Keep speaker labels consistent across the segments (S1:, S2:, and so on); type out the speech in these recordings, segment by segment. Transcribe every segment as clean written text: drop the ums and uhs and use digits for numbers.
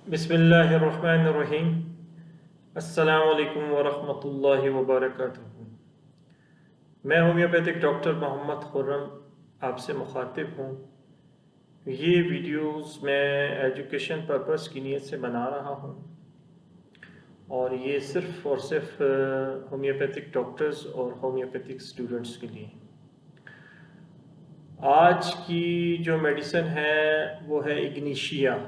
S1: बिस्मिल्लाहिर्रहमानिर्रहीम। अस्सलामु अलैकुम वरहमतुल्लाहि वबरकातुहू। मैं होम्योपैथिक डॉक्टर मोहम्मद खुर्रम आपसे मुखातिब हूँ। ये वीडियोस मैं एजुकेशन पर्पस की नीयत से बना रहा हूँ और ये सिर्फ़ और सिर्फ होम्योपैथिक डॉक्टर्स और होम्योपैथिक स्टूडेंट्स के लिए। आज की जो मेडिसिन है वो है इग्निशिया।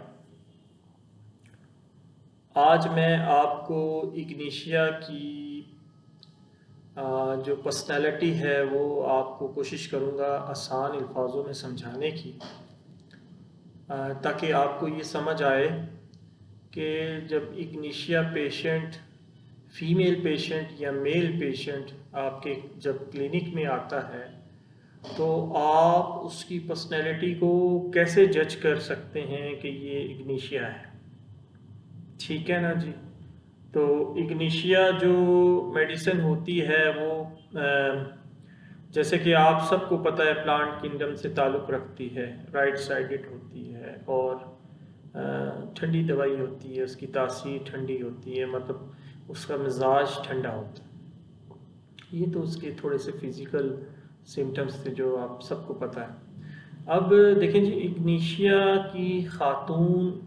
S1: आज मैं आपको इग्निशिया की जो पर्सनालिटी है वो आपको कोशिश करूँगा आसान अल्फाजों में समझाने की, ताकि आपको ये समझ आए कि जब इग्निशिया पेशेंट, फीमेल पेशेंट या मेल पेशेंट आपके जब क्लिनिक में आता है तो आप उसकी पर्सनैलिटी को कैसे जज कर सकते हैं कि ये इग्निशिया है। ठीक है ना जी। तो इग्निशिया जो मेडिसिन होती है वो जैसे कि आप सबको पता है प्लांट किंगडम से ताल्लुक़ रखती है, राइट साइडेड होती है और ठंडी दवाई होती है, उसकी तासीर ठंडी होती है, मतलब उसका मिजाज ठंडा होता है। ये तो उसके थोड़े से फिज़िकल सिम्टम्स थे जो आप सबको पता है। अब देखें जी, इग्निशिया की खातून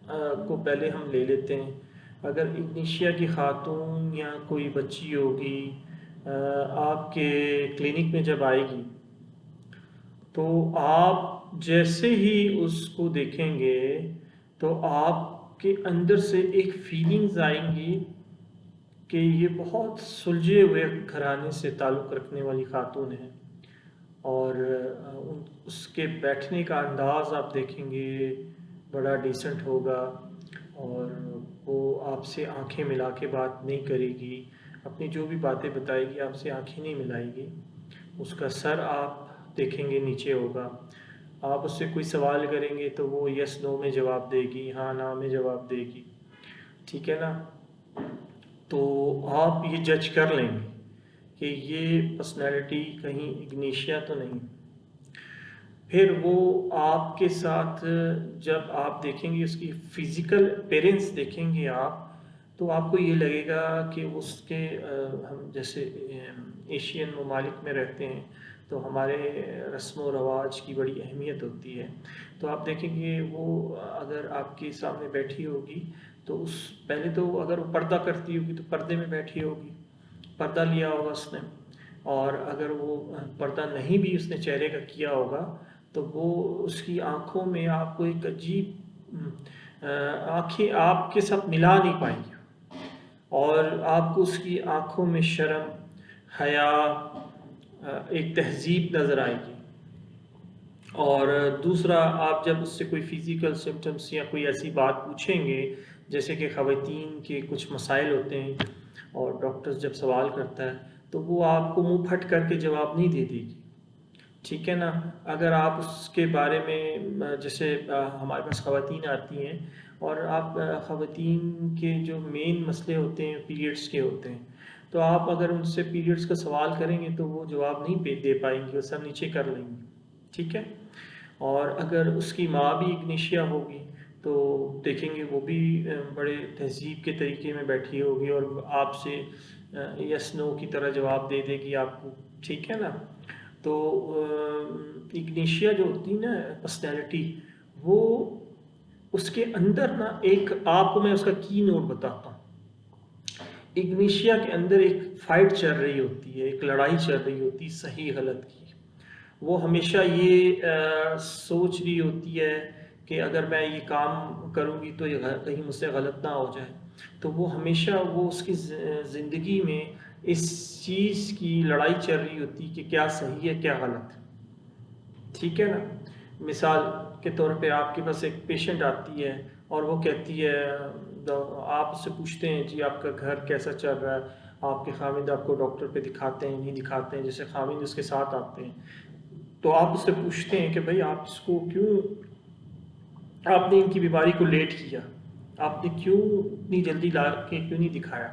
S1: को पहले हम ले लेते हैं। अगर इग्निशिया की खातून या कोई बच्ची होगी आपके क्लिनिक में जब आएगी तो आप जैसे ही उसको देखेंगे तो आपके अंदर से एक फीलिंग्स आएंगी कि ये बहुत सुलझे हुए घराने से ताल्लुक़ रखने वाली खातून है। और उसके बैठने का अंदाज़ आप देखेंगे बड़ा डिसेंट होगा और वो आपसे आंखें मिला के बात नहीं करेगी, अपनी जो भी बातें बताएगी आपसे आंखें नहीं मिलाएगी। उसका सर आप देखेंगे नीचे होगा। आप उससे कोई सवाल करेंगे तो वो यस नो में जवाब देगी, हाँ ना में जवाब देगी। ठीक है ना। तो आप ये जज कर लेंगे कि ये पर्सनैलिटी कहीं इग्निशिया तो नहीं। फिर वो आपके साथ जब आप देखेंगे, उसकी फ़िज़िकल अपीयरेंस देखेंगे आप, तो आपको ये लगेगा कि उसके हम जैसे एशियन ममालिक में रहते हैं तो हमारे रस्म व रवाज की बड़ी अहमियत होती है। तो आप देखेंगे वो अगर आपके सामने बैठी होगी तो उस पहले तो अगर वो पर्दा करती होगी तो पर्दे में बैठी होगी, पर्दा लिया होगा उसने। और अगर वो पर्दा नहीं भी उसने चेहरे का किया होगा तो वो उसकी आंखों में आपको एक अजीब आंखें आपके साथ मिला नहीं पाएंगी और आपको उसकी आंखों में शर्म, हया, एक तहजीब नज़र आएगी। और दूसरा, आप जब उससे कोई फ़िज़िकल सिम्टम्स या कोई ऐसी बात पूछेंगे जैसे कि ख़वातीन के कुछ मसाइल होते हैं और डॉक्टर्स जब सवाल करता है तो वो आपको मुंह फट करके जवाब नहीं दे देगी। ठीक है ना। अगर आप उसके बारे में जैसे हमारे पास ख़वातीन आती हैं और आप ख़वातीन के जो मेन मसले होते हैं पीरियड्स के होते हैं, तो आप अगर उनसे पीरियड्स का सवाल करेंगे तो वो जवाब नहीं दे पाएंगी, वो सब नीचे कर लेंगी। ठीक है। और अगर उसकी माँ भी इग्निशिया होगी तो देखेंगे वो भी बड़े तहज़ीब के तरीके में बैठी होगी और आपसे यस नो की तरह जवाब दे देगी आपको। ठीक है ना। तो इग्निशिया जो होती है ना पर्सनैलिटी, वो उसके अंदर ना एक, आपको मैं उसका की नोट बताता हूँ। इग्निशिया के अंदर एक फाइट चल रही होती है, एक लड़ाई चल रही होती है सही गलत की। वो हमेशा ये सोच रही होती है कि अगर मैं ये काम करूँगी तो ये कहीं मुझसे गलत ना हो जाए। तो वो हमेशा वो उसकी ज़िंदगी में इस चीज़ की लड़ाई चल रही होती कि क्या सही है क्या गलत है। ठीक है ना। मिसाल के तौर पे आपके पास एक पेशेंट आती है और वो कहती है, आप उससे पूछते हैं जी आपका घर कैसा चल रहा है, आपके खामिद आपको डॉक्टर पे दिखाते हैं नहीं दिखाते हैं, जैसे खामिद उसके साथ आते हैं तो आप उससे पूछते हैं कि भाई आप इसको क्यों, आपने इनकी बीमारी को लेट किया, आपने क्यों इतनी जल्दी ला के क्यों नहीं दिखाया।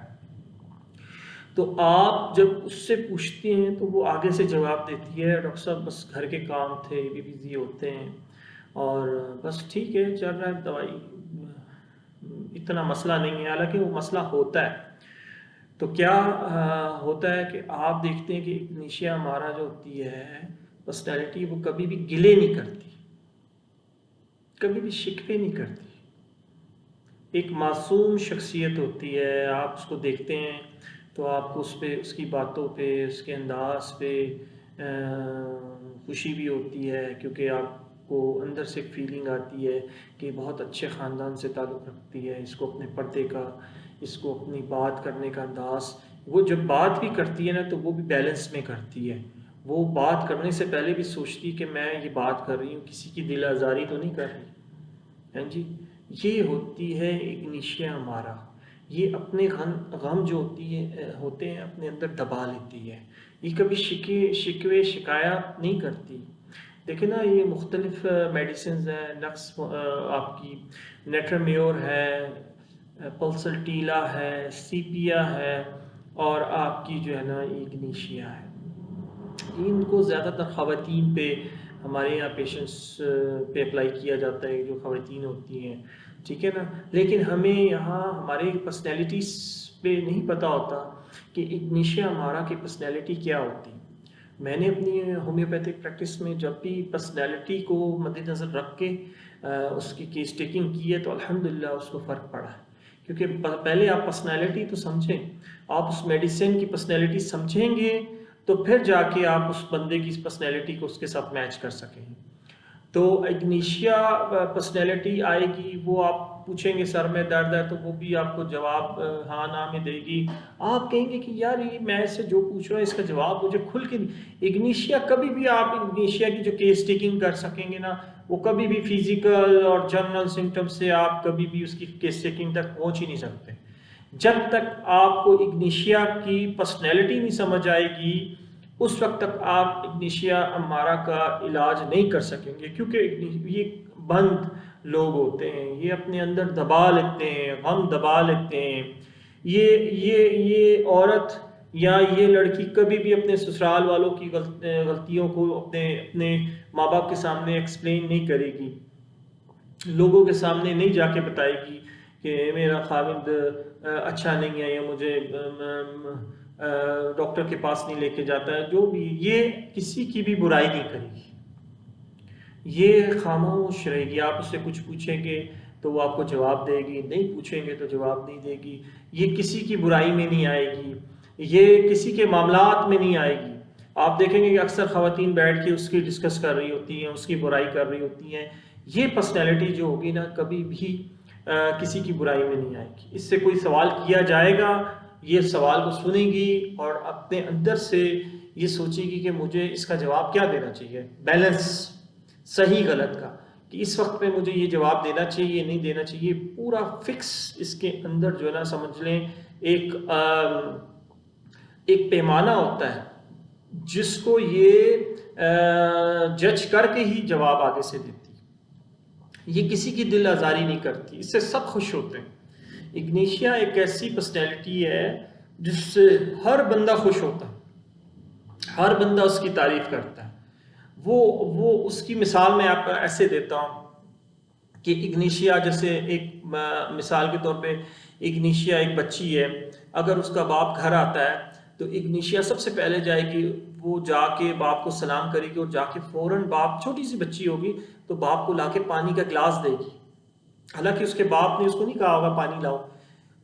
S1: तो आप जब उससे पूछते हैं तो वो आगे से जवाब देती है, डॉक्टर साहब बस घर के काम थे, ये भी बिज़ी होते हैं और बस ठीक है चल रहा है, दवाई इतना मसला नहीं है, हालांकि वो मसला होता है। तो क्या होता है कि आप देखते हैं कि इग्निशिया हमारा जो होती है पर्सनैलिटी, वो कभी भी गिले नहीं करती, कभी भी शिकवे नहीं करती। एक मासूम शख्सियत होती है, आप उसको देखते हैं तो आपको उस पर, उसकी बातों पे, उसके अंदाज पे खुशी भी होती है, क्योंकि आपको अंदर से एक फीलिंग आती है कि बहुत अच्छे ख़ानदान से ताल्लुक़ रखती है, इसको अपने पर्दे का, इसको अपनी बात करने का अंदाज़, वो जब बात भी करती है ना तो वो भी बैलेंस में करती है। वो बात करने से पहले भी सोचती है कि मैं ये बात कर रही हूँ, किसी की दिल आज़ारी तो नहीं कर रही, हैं जी। ये होती है इग्निशिया हमारा। ये अपने गम जो होते हैं अपने अंदर दबा लेती है। ये कभी शिकवे शिकायत नहीं करती। देखिए ना, ये मुख्तलिफ मेडिसिन हैं, नक्स आपकी नेट्राम्योर है, पल्सल्टीला है, सीपिया है, और आपकी जो है ना इग्निशिया है। इनको ज़्यादातर ख़वातीन पे, हमारे यहाँ पेशेंट्स पे अप्लाई किया जाता है, जो ख़वातीन होती हैं, ठीक है ना। लेकिन हमें यहाँ हमारे पर्सनैलिटीज़ पे नहीं पता होता कि इग्निशिया हमारा की पर्सनैलिटी क्या होती। मैंने अपनी होम्योपैथिक प्रैक्टिस में जब भी पर्सनैलिटी को मद्देनज़र रख के उसकी केस टेकिंग की है तो अल्हम्दुलिल्लाह उसको फ़र्क पड़ा है। क्योंकि पहले आप पर्सनैलिटी तो समझें, आप उस मेडिसिन की पर्सनैलिटी समझेंगे तो फिर जाके आप उस बंदे की पर्सनैलिटी को उसके साथ मैच कर सकेंगे। तो इग्निशिया पर्सनैलिटी आएगी, वो आप पूछेंगे सर में दर्द है तो वो भी आपको जवाब हाँ ना में देगी। आप कहेंगे कि यार ये मैं इससे जो पूछ रहा हूँ इसका जवाब मुझे खुल के इग्निशिया कभी भी, आप इग्निशिया की जो केस टेकिंग कर सकेंगे ना, वो कभी भी फिजिकल और जनरल सिम्टम्स से आप कभी भी उसकी केस टेकिंग तक पहुँच ही नहीं सकते। जब तक आपको इग्निशिया की पर्सनैलिटी नहीं समझ आएगी उस वक्त तक आप इग्निशिया अमारा का इलाज नहीं कर सकेंगे। क्योंकि ये बंद लोग होते हैं, ये अपने अंदर दबा लेते हैं, गम दबा लेते हैं। ये औरत या ये लड़की कभी भी अपने ससुराल वालों की गलतियों को अपने अपने माँ बाप के सामने एक्सप्लेन नहीं करेगी, लोगों के सामने नहीं जाके बताएगी कि मेरा खाविंद अच्छा नहीं है या मुझे डॉक्टर के पास नहीं लेके जाता है। जो भी, ये किसी की भी बुराई नहीं करेगी, ये खामोश रहेगी। आप उससे कुछ पूछेंगे तो वो आपको जवाब देगी, नहीं पूछेंगे तो जवाब नहीं देगी। ये किसी की बुराई में नहीं आएगी, ये किसी के मामलात में नहीं आएगी। आप देखेंगे कि अक्सर ख़वातीन बैठ के उसकी डिस्कस कर रही होती हैं, उसकी बुराई कर रही होती हैं। ये पर्सनैलिटी जो होगी ना, कभी भी किसी की बुराई में नहीं आएगी। इससे कोई सवाल किया जाएगा, ये सवाल को सुनेगी और अपने अंदर से ये सोचेगी कि मुझे इसका जवाब क्या देना चाहिए, बैलेंस सही गलत का, कि इस वक्त पे मुझे ये जवाब देना चाहिए नहीं देना चाहिए। पूरा फिक्स इसके अंदर जो है ना, समझ लें एक पैमाना होता है जिसको ये जज करके ही जवाब आगे से देती है। ये किसी की दिल आज़ारी नहीं करती, इससे सब खुश होते हैं। इग्निशिया एक ऐसी पर्सनैलिटी है जिससे हर बंदा खुश होता है, हर बंदा उसकी तारीफ करता है। वो उसकी मिसाल मैं आपको ऐसे देता हूँ कि इग्निशिया, जैसे एक मिसाल के तौर पे इग्निशिया एक बच्ची है। अगर उसका बाप घर आता है तो इग्निशिया सबसे पहले जाएगी, वो जाके बाप को सलाम करेगी और जाके फौरन, बाप, छोटी सी बच्ची होगी तो बाप को लाके पानी का गिलास देगी। हालांकि उसके बाप ने उसको नहीं कहा होगा पानी लाओ,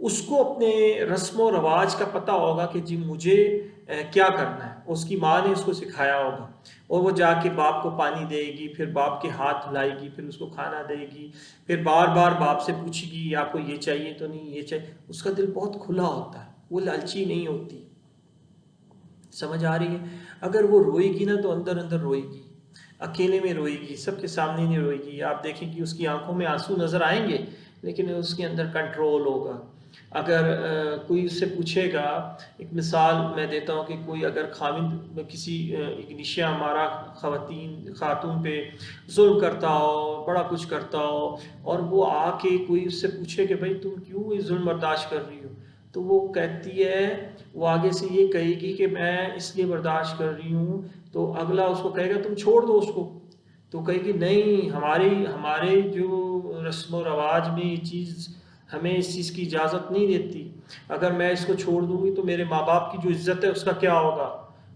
S1: उसको अपने रस्म व रवाज का पता होगा कि जी मुझे क्या करना है, उसकी माँ ने उसको सिखाया होगा। और वो जाके बाप को पानी देगी, फिर बाप के हाथ धुलाएगी, फिर उसको खाना देगी, फिर बार बार बाप से पूछेगी आपको ये चाहिए तो नहीं, ये चाहिए। उसका दिल बहुत खुला होता है, वो लालची नहीं होती। समझ आ रही है? अगर वो रोएगी ना तो अंदर अंदर रोएगी, अकेले में रोएगी, सबके सामने नहीं रोएगी। आप देखेंगे उसकी आंखों में आंसू नजर आएंगे लेकिन उसके अंदर कंट्रोल होगा। अगर कोई उससे पूछेगा, एक मिसाल मैं देता हूँ कि कोई अगर खाविंद किसी इग्निशिया हमारा खातून पे जुल्म करता हो, बड़ा कुछ करता हो, और वो आके कोई उससे पूछे कि भाई तुम क्यों ये जुल्म बर्दाश्त कर रही हो, तो वो कहती है, वो आगे से ये कहेगी कि मैं इसलिए बर्दाश्त कर रही हूँ। तो अगला उसको कहेगा तुम छोड़ दो उसको, तो कहेगी नहीं, हमारे हमारे जो रस्म व रवाज में ये चीज़ हमें इस चीज़ की इजाज़त नहीं देती। अगर मैं इसको छोड़ दूंगी तो मेरे माँ बाप की जो इज़्ज़त है उसका क्या होगा?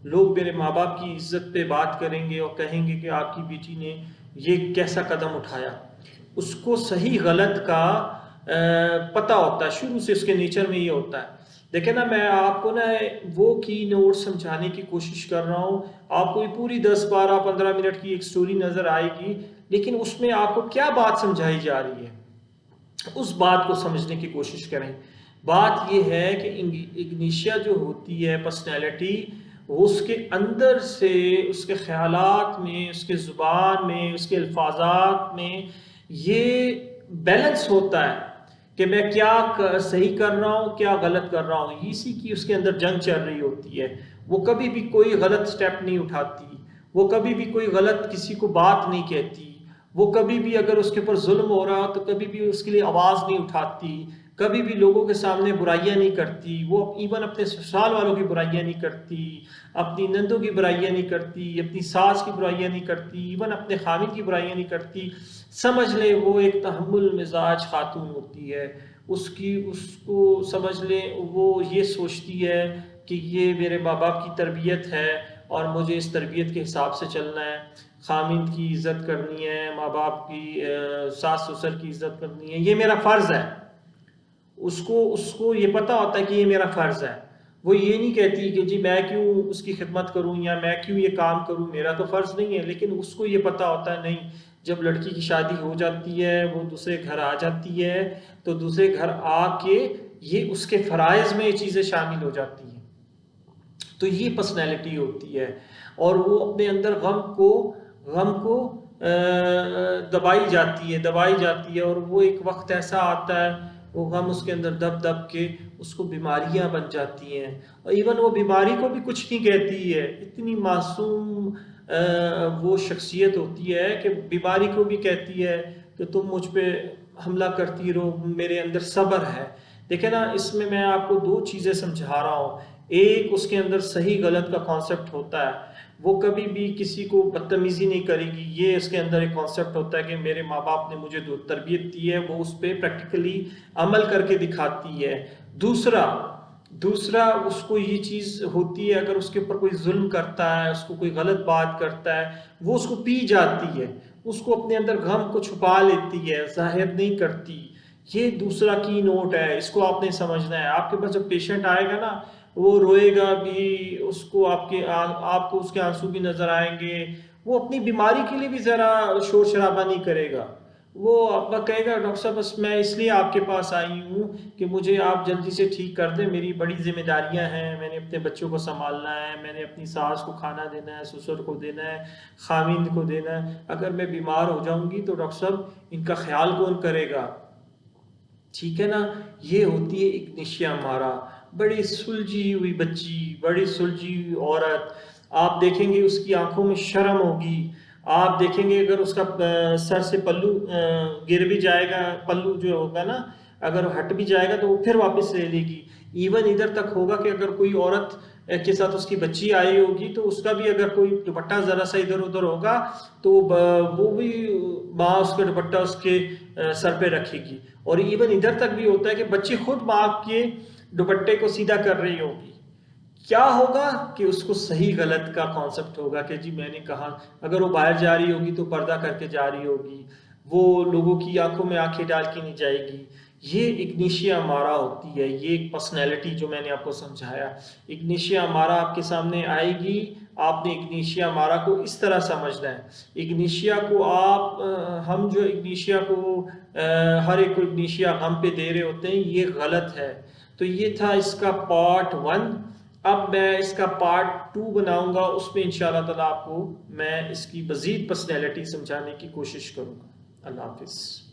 S1: लोग मेरे माँ बाप की इज़्ज़त पे बात करेंगे और कहेंगे कि आपकी बेटी ने ये कैसा कदम उठाया। उसको सही गलत का पता होता है, शुरू से उसके नेचर में ये होता है। देखे ना, मैं आपको ना वो की नोट समझाने की कोशिश कर रहा हूँ, आपको ये पूरी 10, 12, 15 मिनट की एक स्टोरी नज़र आएगी, लेकिन उसमें आपको क्या बात समझाई जा रही है उस बात को समझने की कोशिश करें। बात यह है कि इग्निशिया जो होती है पर्सनैलिटी, वो उसके अंदर से, उसके ख्यालात में, उसके ज़ुबान में, उसके अल्फाजात में ये बैलेंस होता है कि मैं क्या सही कर रहा हूँ, क्या गलत कर रहा हूँ। इसी की उसके अंदर जंग चल रही होती है। वो कभी भी कोई गलत स्टेप नहीं उठाती, वो कभी भी कोई गलत किसी को बात नहीं कहती, वो कभी भी अगर उसके ऊपर जुल्म हो रहा हो तो कभी भी उसके लिए आवाज़ नहीं उठाती, कभी भी लोगों के सामने बुराइयां नहीं करती, वो इवन अपने ससुराल वालों की बुराइयां नहीं करती, अपनी नंदों की बुराइयां नहीं करती, अपनी सास की बुराइयां नहीं करती, इवन अपने खामिद की बुराइयां नहीं करती। समझ ले वो एक तहम्मुल मिजाज खातून होती है। उसको समझ ले वो ये सोचती है कि ये मेरे माँ बाप की तरबियत है और मुझे इस तरबियत के हिसाब से चलना है। खामिद की इज़्ज़त करनी है, माँ बाप की, सास ससुर की इज़्ज़त करनी है, ये मेरा फ़र्ज़ है। उसको उसको ये पता होता है कि ये मेरा फ़र्ज़ है। वो ये नहीं कहती कि जी मैं क्यों उसकी खिदमत करूं या मैं क्यों ये काम करूं, मेरा तो फ़र्ज़ नहीं है। लेकिन उसको ये पता होता है नहीं, जब लड़की की शादी हो जाती है, वो दूसरे घर आ जाती है, तो दूसरे घर आके ये उसके फ़राइज़ में ये चीज़ें शामिल हो जाती हैं। तो ये पर्सनैलिटी होती है। और वो अपने अंदर गम को दबाई जाती है और वो एक वक्त ऐसा आता है, वो गम उसके अंदर दब दब के उसको बीमारियां बन जाती हैं। और इवन वो बीमारी को भी कुछ नहीं कहती है, इतनी मासूम वो शख्सियत होती है कि बीमारी को भी कहती है कि तुम मुझ पे हमला करती रहो, मेरे अंदर सब्र है। देखे ना, इसमें मैं आपको दो चीज़ें समझा रहा हूँ। एक, उसके अंदर सही गलत का कॉन्सेप्ट होता है, वो कभी भी किसी को बदतमीजी नहीं करेगी। ये उसके अंदर एक कॉन्सेप्ट होता है कि मेरे माँ बाप ने मुझे जो तरबियत दी है वो उस पर प्रैक्टिकली अमल करके दिखाती है। दूसरा दूसरा उसको ये चीज़ होती है, अगर उसके ऊपर कोई जुल्म करता है, उसको कोई गलत बात करता है, वो उसको पी जाती है, उसको अपने अंदर गम को छुपा लेती है, जाहिर नहीं करती। ये दूसरा की नोट है, इसको आपने समझना है। आपके पास जब पेशेंट आएगा ना, वो रोएगा भी, उसको आपको उसके आंसू भी नजर आएंगे, वो अपनी बीमारी के लिए भी जरा शोर शराबा नहीं करेगा। वो आपका कहेगा डॉक्टर साहब बस मैं इसलिए आपके पास आई हूँ कि मुझे आप जल्दी से ठीक कर दें, मेरी बड़ी जिम्मेदारियां हैं, मैंने अपने बच्चों को संभालना है, मैंने अपनी सास को खाना देना है, ससुर को देना है, खामिंद को देना है। अगर मैं बीमार हो जाऊंगी तो डॉक्टर साहब इनका ख्याल कौन करेगा? ठीक है ना। ये होती है इग्निशिया मारा, बड़ी सुलझी हुई बच्ची, बड़ी सुलझी हुई औरत। आप देखेंगे उसकी आंखों में शर्म होगी। आप देखेंगे अगर उसका सर से पल्लू गिर भी जाएगा, पल्लू जो होगा ना, अगर हट भी जाएगा तो वो फिर वापस ले लेगी। इवन इधर तक होगा कि अगर कोई औरत के साथ उसकी बच्ची आई होगी तो उसका भी अगर कोई दुपट्टा जरा सा इधर उधर होगा तो वो भी माँ उसका दुपट्टा उसके सर पे रखेगी। और इवन इधर तक भी होता है कि बच्ची खुद माँ के दुपट्टे को सीधा कर रही होगी। क्या होगा कि उसको सही गलत का कॉन्सेप्ट होगा कि जी मैंने कहा। अगर वो बाहर जा रही होगी तो पर्दा करके जा रही होगी, वो लोगों की आंखों में आंखें डाल के नहीं जाएगी। ये इग्निशिया मारा होती है, ये एक पर्सनैलिटी जो मैंने आपको समझाया। इग्निशिया मारा आपके सामने आएगी, आपने इग्निशिया मारा को इस तरह समझना है। इग्निशिया को आप हम जो इग्निशिया को हर एक को इग्निशिया हम पे दे रहे होते हैं, ये गलत है। तो ये था इसका पार्ट 1। अब मैं इसका पार्ट 2 बनाऊंगा, उसमें इंशाल्लाह ताला आपको मैं इसकी मज़ीद पर्सनैलिटी समझाने की कोशिश करूंगा। अल्लाह हाफिज़।